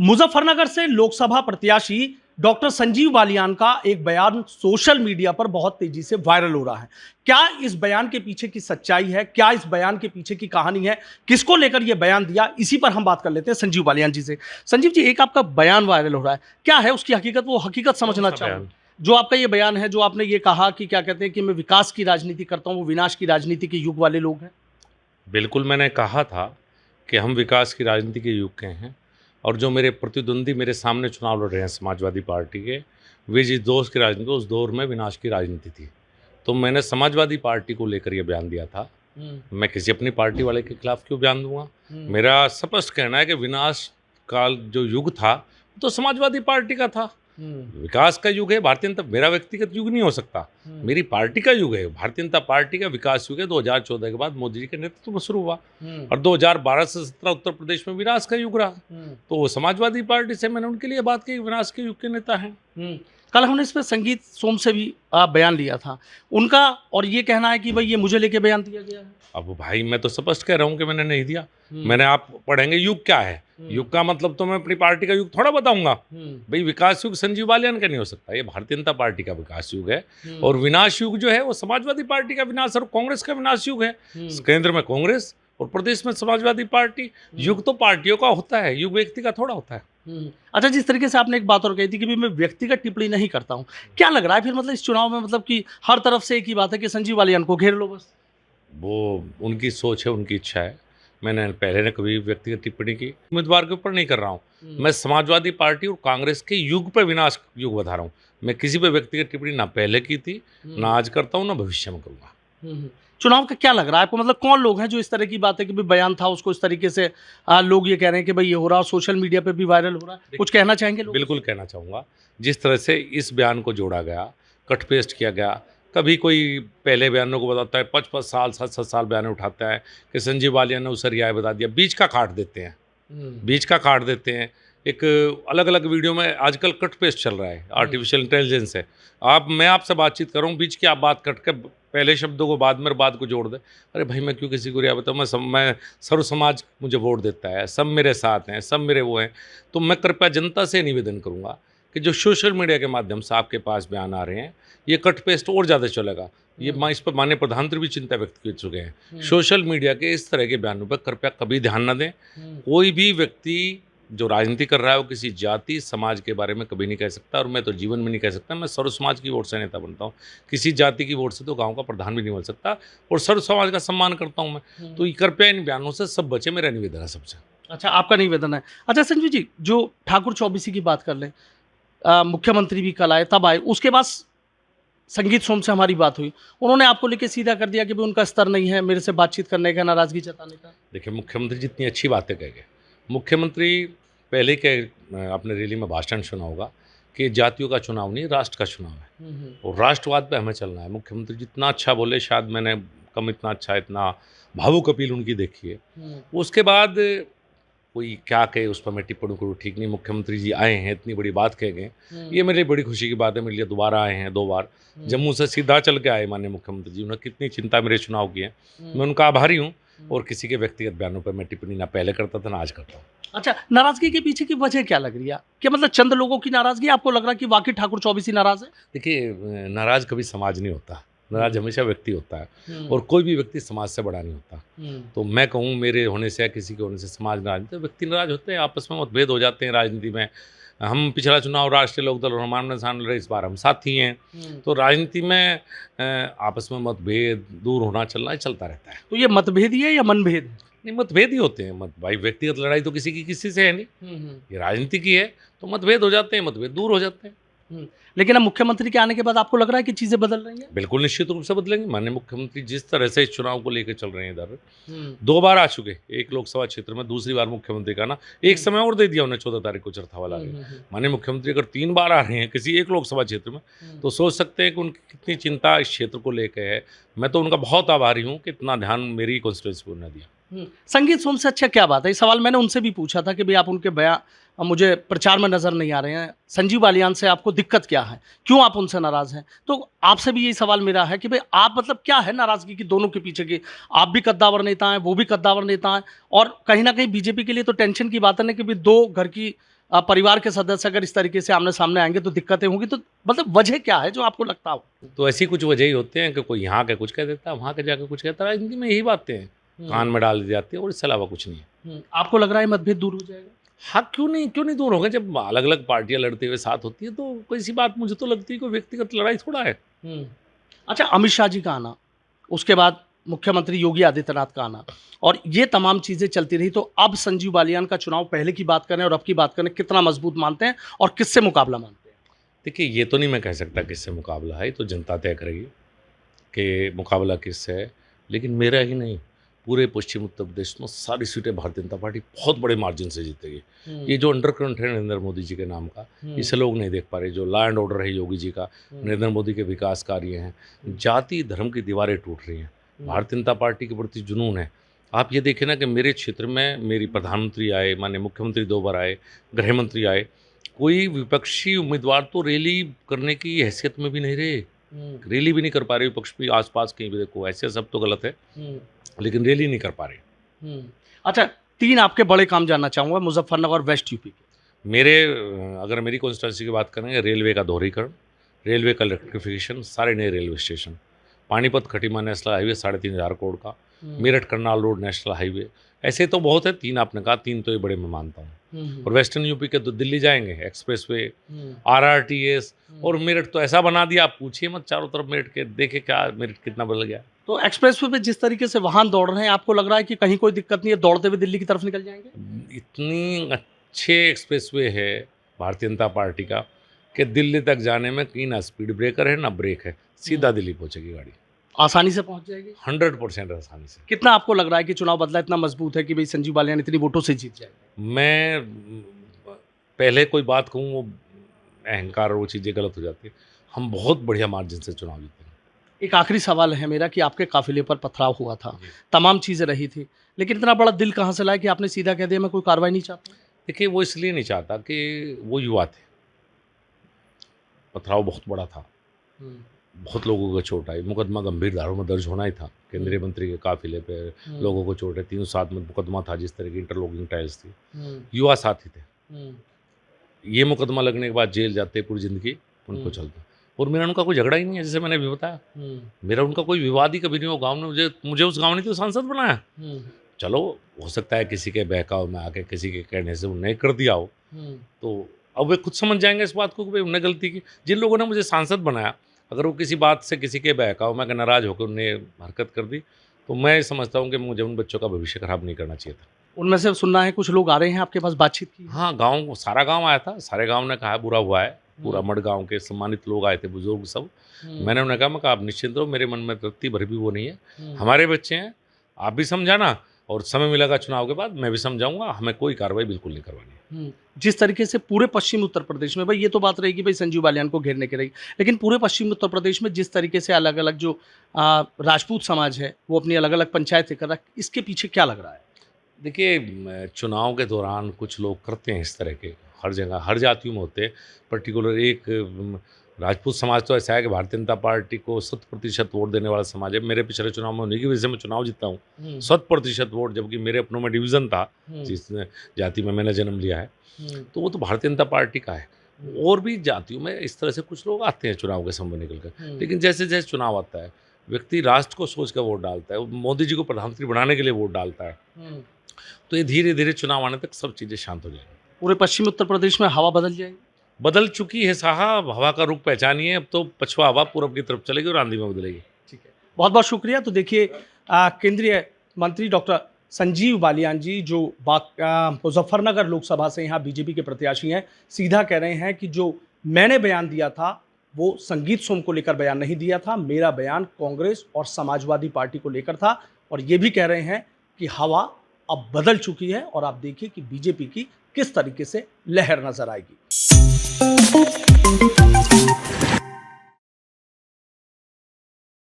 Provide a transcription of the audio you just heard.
मुजफ्फरनगर से लोकसभा प्रत्याशी डॉक्टर संजीव बालियान का एक बयान सोशल मीडिया पर बहुत तेजी से वायरल हो रहा है। क्या इस बयान के पीछे की सच्चाई है? क्या इस बयान के पीछे की कहानी है? किसको लेकर यह बयान दिया? इसी पर हम बात कर लेते हैं संजीव बालियान जी से। संजीव जी, एक आपका बयान वायरल हो रहा है, क्या है उसकी हकीकत? वो हकीकत समझना चाहूंगा। जो आपका ये बयान है, जो आपने ये कहा कि क्या कहते हैं कि मैं विकास की राजनीति करता हूं, वो विनाश की राजनीति के युग वाले लोग हैं। बिल्कुल, मैंने कहा था कि हम विकास की राजनीति के युग के हैं और जो मेरे प्रतिद्वंदी मेरे सामने चुनाव लड़ रहे हैं समाजवादी पार्टी के, वे जिस दौर की राजनीति, उस दौर में विनाश की राजनीति थी। तो मैंने समाजवादी पार्टी को लेकर यह बयान दिया था। मैं किसी अपनी पार्टी वाले के खिलाफ क्यों बयान दूंगा? मेरा स्पष्ट कहना है कि विनाश काल जो युग था तो समाजवादी पार्टी का था। विकास का युग है भारतीय जनता, मेरा व्यक्तिगत युग नहीं हो सकता, मेरी पार्टी का युग है। भारतीय जनता पार्टी का विकास युग है 2014 के बाद मोदी जी के नेतृत्व में शुरू हुआ और 2012 से 17 उत्तर प्रदेश में विनाश का युग रहा। तो वो समाजवादी पार्टी से मैंने उनके लिए बात की, विनाश के युग के नेता हैं। कल हमने इस पर संगीत सोम से भी बयान लिया था उनका, और ये कहना है कि भाई ये मुझे लेके बयान दिया गया है। अब भाई मैं तो स्पष्ट कह रहा हूँ कि मैंने नहीं दिया। मैंने, आप पढ़ेंगे युग क्या है, युग का मतलब तो मैं अपनी पार्टी का युग थोड़ा बताऊंगा। भाई विकास युग संजीव बालियान का नहीं हो सकता, ये भारतीय जनता पार्टी का विकास युग है। और विनाश युग जो है वो समाजवादी पार्टी का विनाश और कांग्रेस का विनाश युग है। केंद्र में कांग्रेस और प्रदेश में समाजवादी पार्टी। युग तो पार्टियों का होता है, युग व्यक्ति का थोड़ा होता है। अच्छा, जिस तरीके से आपने एक बात और कही थी कि भी मैं व्यक्तिगत टिप्पणी नहीं करता हूँ, क्या लग रहा है फिर मतलब इस चुनाव में, मतलब कि हर तरफ से एक ही बात है कि संजीव बालियान को घेर लो बस? वो उनकी सोच है, उनकी इच्छा है। मैंने पहले ने कभी व्यक्तिगत टिप्पणी की उम्मीदवार के ऊपर नहीं कर रहा हूँ। मैं समाजवादी पार्टी और कांग्रेस के युग पे विनाश युग बता रहा हूँ। मैं किसी पे व्यक्तिगत टिप्पणी ना पहले की थी, ना आज करता हूँ, ना भविष्य में करूँगा। चुनाव का क्या लग रहा है आपको? मतलब कौन लोग हैं जो इस तरह की बात है कि भाई बयान था उसको इस तरीके से लोग ये कह रहे हैं कि भाई ये हो रहा, सोशल मीडिया पे भी वायरल हो रहा है, कुछ कहना चाहेंगे लोग? बिल्कुल कहना चाहूँगा। जिस तरह से इस बयान को जोड़ा गया, कट पेस्ट किया गया, कभी कोई पहले बयानों को बताता है, 5-5 साल 7-7 साल बयान उठाता है कि संजीव बालियान ने उसे रिहाई बता दिया, बीच का काट देते हैं, बीच का काट देते हैं। एक अलग अलग वीडियो में आजकल कट पेस्ट चल रहा है, आर्टिफिशियल इंटेलिजेंस है। मैं आपसे बातचीत कर रहा हूँ, बीच की आप बात कट के पहले शब्दों को बाद में, बात को जोड़ दे। अरे भाई, मैं क्यों किसी को रिहा बताऊँ? मैं सर्व समाज मुझे वोट देता है, सब मेरे साथ हैं, सब मेरे वो हैं। तो मैं कृपया जनता से निवेदन करूँगा कि जो सोशल मीडिया के माध्यम से आपके पास बयान आ रहे हैं, ये कट पेस्ट और ज़्यादा चलेगा। ये इस पर माननीय प्रधानमंत्री भी चिंता व्यक्त कर चुके हैं। सोशल मीडिया के इस तरह के बयानों पर कृपया कभी ध्यान न दें। कोई भी व्यक्ति जो राजनीति कर रहा है वो किसी जाति समाज के बारे में कभी नहीं कह सकता, और मैं तो जीवन में नहीं कह सकता। मैं सर्व समाज की वोट से नेता बनता हूँ, किसी जाति की वोट से तो गाँव का प्रधान भी नहीं बन सकता, और सर्व समाज का सम्मान करता हूँ मैं। तो कृपया इन बयानों से सब बचे, मेरा निवेदन है सबसे। अच्छा, आपका निवेदन है। अच्छा संजीव जी, जो ठाकुर चौबीसी की बात कर लें, मुख्यमंत्री भी कल आए, तब आए, उसके बाद संगीत सोम से हमारी बात हुई, उन्होंने आपको लेके सीधा कर दिया कि भाई उनका स्तर नहीं है मेरे से बातचीत करने का, नाराजगी जताने का। देखिए, मुख्यमंत्री जितनी अच्छी बातें कह गए, मुख्यमंत्री पहले के अपने रैली में भाषण सुना होगा कि जातियों का चुनाव नहीं, राष्ट्र का चुनाव है और राष्ट्रवाद पे हमें चलना है। मुख्यमंत्री जितना अच्छा बोले, शायद मैंने कम इतना अच्छा, इतना भावुक अपील उनकी देखी है। उसके बाद कोई क्या कहे उस पर मैं टिप्पणी करूँ, ठीक नहीं। मुख्यमंत्री जी आए हैं, इतनी बड़ी बात कह गए, ये मेरे लिए बड़ी खुशी की बात है। मेरे लिए दोबारा आए हैं, 2 बार जम्मू से सीधा चल के आए माननीय मुख्यमंत्री जी। उन्होंने कितनी चिंता मेरे चुनाव की है, मैं उनका आभारी हूँ। और किसी के व्यक्तिगत बयानों पर मैं टिप्पणी ना पहले करता था, ना आज करता हूँ। अच्छा, नाराजगी के पीछे की वजह क्या लग रही है? क्या मतलब चंद लोगों की नाराजगी, आपको लग रहा है कि वाकई ठाकुर चौबीसी नाराज है? देखिए, नाराज कभी समाज नहीं होता, नाराज हमेशा व्यक्ति होता है, और कोई भी व्यक्ति समाज से बड़ा नहीं होता। तो मैं कहूँ मेरे होने से या किसी के होने से समाज नाराज, तो व्यक्ति नाराज होते हैं, आपस में मतभेद हो जाते हैं राजनीति में। हम पिछला चुनाव राष्ट्रीय लोकदल और हमारे साथ लड़े, इस बार हम साथी हैं। तो राजनीति में आपस में मतभेद दूर होना चलना चलता रहता है। तो ये मतभेद ही है या मनभेद? नहीं, मतभेद ही होते हैं। भाई व्यक्तिगत लड़ाई तो किसी की किसी से है नहीं, ये राजनीति की है, तो मतभेद हो जाते हैं, मतभेद दूर हो जाते हैं। लेकिन अब मुख्यमंत्री के आने के बाद आपको लग रहा है कि चीजें बदल रही हैं? बिल्कुल निश्चित रूप से बदलेंगे। माननीय मुख्यमंत्री जिस तरह से इस चुनाव को लेकर चल रहे हैं, इधर 2 बार आ चुके, एक लोकसभा क्षेत्र में, दूसरी बार मुख्यमंत्री का ना एक समय और दे दिया उन्हें, 14 तारीख को चरथावाला के। माननीय मुख्यमंत्री अगर 3 बार आ रहे हैं किसी एक लोकसभा क्षेत्र में, तो सोच सकते हैं कि उनकी कितनी चिंता इस क्षेत्र को लेकर है। मैं तो उनका बहुत आभारी हूँ कि इतना ध्यान मेरी कॉन्स्टिट्यूंसी को उन्होंने दिया। संगीत सोम से अच्छा क्या बात है? ये सवाल मैंने उनसे भी पूछा था कि भाई आप उनके बयान मुझे प्रचार में नजर नहीं आ रहे हैं, संजीव बालियान से आपको दिक्कत क्या है, क्यों आप उनसे नाराज हैं? तो आपसे भी यही सवाल मेरा है कि भाई आप, मतलब क्या है नाराजगी की दोनों के पीछे की? आप भी कद्दावर नेता हैं, वो भी कद्दावर नेता हैं, और कहीं ना कहीं बीजेपी के लिए तो टेंशन की बात है ना कि भाई 2 घर की परिवार के सदस्य अगर इस तरीके से आमने सामने आएंगे तो दिक्कतें होंगी, तो मतलब वजह क्या है जो आपको लगता हो? तो ऐसी कुछ वजह ही होते हैं कि कोई यहाँ के कुछ कह देता है, वहाँ के जाके कुछ कहता है। राजनीति में यही बातें हैं, कान में डाल दी जाती है और इसके अलावा कुछ नहीं है। आपको लग रहा है मतभेद दूर हो जाएगा? हाँ, क्यों नहीं दूर होगा? जब अलग अलग पार्टियां लड़ते हुए साथ होती है तो कोई सी बात, मुझे तो लगती है कोई व्यक्तिगत लड़ाई थोड़ा है। अच्छा, अमित शाह जी का आना, उसके बाद मुख्यमंत्री योगी आदित्यनाथ का आना और ये तमाम चीज़ें चलती रही, तो अब संजीव बालियान का चुनाव पहले की बात करें और अब की बात करें, कितना मजबूत मानते हैं और किससे मुकाबला मानते हैं? देखिए, ये तो नहीं मैं कह सकता किससे मुकाबला है, ये तो जनता तय करेगी कि मुकाबला किससे है। लेकिन मेरा ही नहीं, पूरे पश्चिम उत्तर प्रदेश में सारी सीटें भारतीय जनता पार्टी बहुत बड़े मार्जिन से जीतेगी। ये जो अंडरकरंट है नरेंद्र मोदी जी के नाम का, इसे लोग नहीं देख पा रहे। जो लॉ एंड ऑर्डर है योगी जी का, नरेंद्र मोदी के विकास कार्य हैं, जाति धर्म की दीवारें टूट रही हैं, भारतीय जनता पार्टी के प्रति जुनून है। आप ये देखें ना कि मेरे क्षेत्र में मेरी प्रधानमंत्री आए, माननीय मुख्यमंत्री 2 बार आए, गृह मंत्री आए, कोई विपक्षी उम्मीदवार तो रैली करने की हैसियत में भी नहीं रहे। रैली भी नहीं कर पा रहे विपक्ष भी, आसपास कहीं भी देखो, ऐसे सब तो गलत है, लेकिन रैली नहीं कर पा रहे। अच्छा, 3 आपके बड़े काम जानना चाहूँगा मुजफ्फरनगर और वेस्ट यूपी के। मेरे अगर मेरी कॉन्स्टिट्यूंसी की बात करेंगे, रेलवे का दोहरीकरण, रेलवे का इलेक्ट्रिफिकेशन, सारे नए railway station, Panipat Khatima national highway 3,500 crore का, Meerut Karnal road national highway, ऐसे तो बहुत है। 3 आपने कहा, 3 तो ये बड़े मैं मानता हूँ। और वेस्टर्न यूपी के तो दिल्ली जाएंगे, एक्सप्रेसवे, RRTS, और मेरठ तो ऐसा बना दिया, आप पूछिए मत, चारों तरफ मेरठ के, देखे क्या मेरठ कितना बदल गया। तो एक्सप्रेसवे पे जिस तरीके से वाहन दौड़ रहे हैं, आपको लग रहा है कि कहीं कोई दिक्कत नहीं है, दौड़ते हुए दिल्ली की तरफ निकल जाएंगे? इतनी अच्छे एक्सप्रेसवे है भारतीय जनता पार्टी का कि दिल्ली तक जाने में कहीं ना स्पीड ब्रेकर है ना ब्रेक है, सीधा दिल्ली पहुंचेगी गाड़ी, आसानी से पहुंच जाएगी 100% आसानी से। कितना आपको लग रहा है कि चुनाव बदला इतना मजबूत है कि भाई संजीव बालियान इतनी वोटों से जीत जाएगा? मैं पहले कोई बात कहूँ वो अहंकार और वो चीज़ें गलत हो जाती है। हम बहुत बढ़िया मार्जिन से चुनाव जीते हैं। एक आखिरी सवाल है मेरा कि आपके काफिले पर पथराव हुआ था, तमाम चीज़ें रही थी, लेकिन इतना बड़ा दिल कहाँ से लाया कि आपने सीधा कह दिया मैं कोई कार्रवाई नहीं चाहता? देखिए, वो इसलिए नहीं चाहता कि वो युवा थे, पथराव बहुत बड़ा था, बहुत लोगों को चोट आई, मुकदमा गंभीर धाराओं में दर्ज होना ही था। केंद्रीय मंत्री के काफिले पे लोगों को चोट है, 307 में मुकदमा था, जिस तरह की इंटरलॉकिंग टाइल्स थी, युवा साथी थे। ये मुकदमा लगने के बाद जेल जाते पूरी जिंदगी उनको चलता, और मेरा उनका कोई झगड़ा ही नहीं है, जैसे मैंने भी बताया। मेरा उनका कोई विवाद ही कभी नहीं हो। गाँव ने मुझे उस गाँव ने तो सांसद बनाया। चलो, हो सकता है किसी के बहकाव में आके, किसी के कहने से उन्हें कर दिया हो, तो अब वे खुद समझ जाएंगे इस बात को कि भाई उन्हें गलती की। जिन लोगों ने मुझे सांसद बनाया, अगर वो किसी बात से, किसी के बहकाव में नाराज होकर उन्हें हरकत कर दी, तो मैं समझता हूँ कि मुझे उन बच्चों का भविष्य खराब नहीं करना चाहिए था। उनमें से सुनना है कुछ लोग आ रहे हैं आपके पास, बातचीत की? हाँ, गाँव, सारा गाँव आया था, सारे गाँव ने कहा बुरा हुआ है, पूरा मड गाँव के सम्मानित लोग आए थे, बुजुर्ग सब। मैंने उन्हें कहा, मैं कहा आप निश्चिंत रहो, मेरे मन में तृप्ति भर भी वो नहीं है, हमारे बच्चे हैं, आप भी समझाना, और समय मिलेगा चुनाव के बाद मैं भी समझाऊंगा, हमें कोई कार्रवाई बिल्कुल नहीं करवानी है। जिस तरीके से पूरे पश्चिम उत्तर प्रदेश में, भाई ये तो बात रहेगी भाई संजीव बालियान को घेरने की रही, लेकिन पूरे पश्चिम उत्तर प्रदेश में जिस तरीके से अलग अलग जो राजपूत समाज है वो अपनी अलग अलग पंचायतें कर रहा है, इसके पीछे क्या लग रहा है? देखिए, चुनाव के दौरान कुछ लोग करते हैं इस तरह के, हर जगह हर जातियों में होते हैं। पर्टिकुलर एक राजपूत समाज तो ऐसा है कि भारतीय जनता पार्टी को 100% वोट देने वाला समाज है। मेरे पिछले चुनाव में उन्हीं की वजह से मैं चुनाव जीता हूँ, 100% वोट, जबकि मेरे अपनों में डिवीज़न था जिस जाति में मैंने जन्म लिया है, तो वो तो भारतीय जनता पार्टी का है। और भी जातियों में इस तरह से कुछ लोग आते हैं चुनाव के समय निकल कर, लेकिन जैसे जैसे चुनाव आता है, व्यक्ति राष्ट्र को सोच कर वोट डालता है, मोदी जी को प्रधानमंत्री बनाने के लिए वोट डालता है, तो ये धीरे धीरे चुनाव आने तक सब चीज़ें शांत हो जाएंगी। पूरे पश्चिम उत्तर प्रदेश में हवा बदल जाएगी? बदल चुकी है साहब, हवा का रुख पहचानिए। अब तो पछुआ हवा पूरब की तरफ चलेगी और आंधी में बदलेगी। ठीक है, बहुत बहुत शुक्रिया। तो देखिए, केंद्रीय मंत्री डॉक्टर संजीव बालियान जी जो मुजफ्फरनगर लोकसभा से यहाँ बीजेपी के प्रत्याशी हैं, सीधा कह रहे हैं कि जो मैंने बयान दिया था वो संगीत सोम को लेकर बयान नहीं दिया था, मेरा बयान कांग्रेस और समाजवादी पार्टी को लेकर था। और ये भी कह रहे हैं कि हवा अब बदल चुकी है और आप देखिए कि बीजेपी की किस तरीके से लहर नजर आएगी।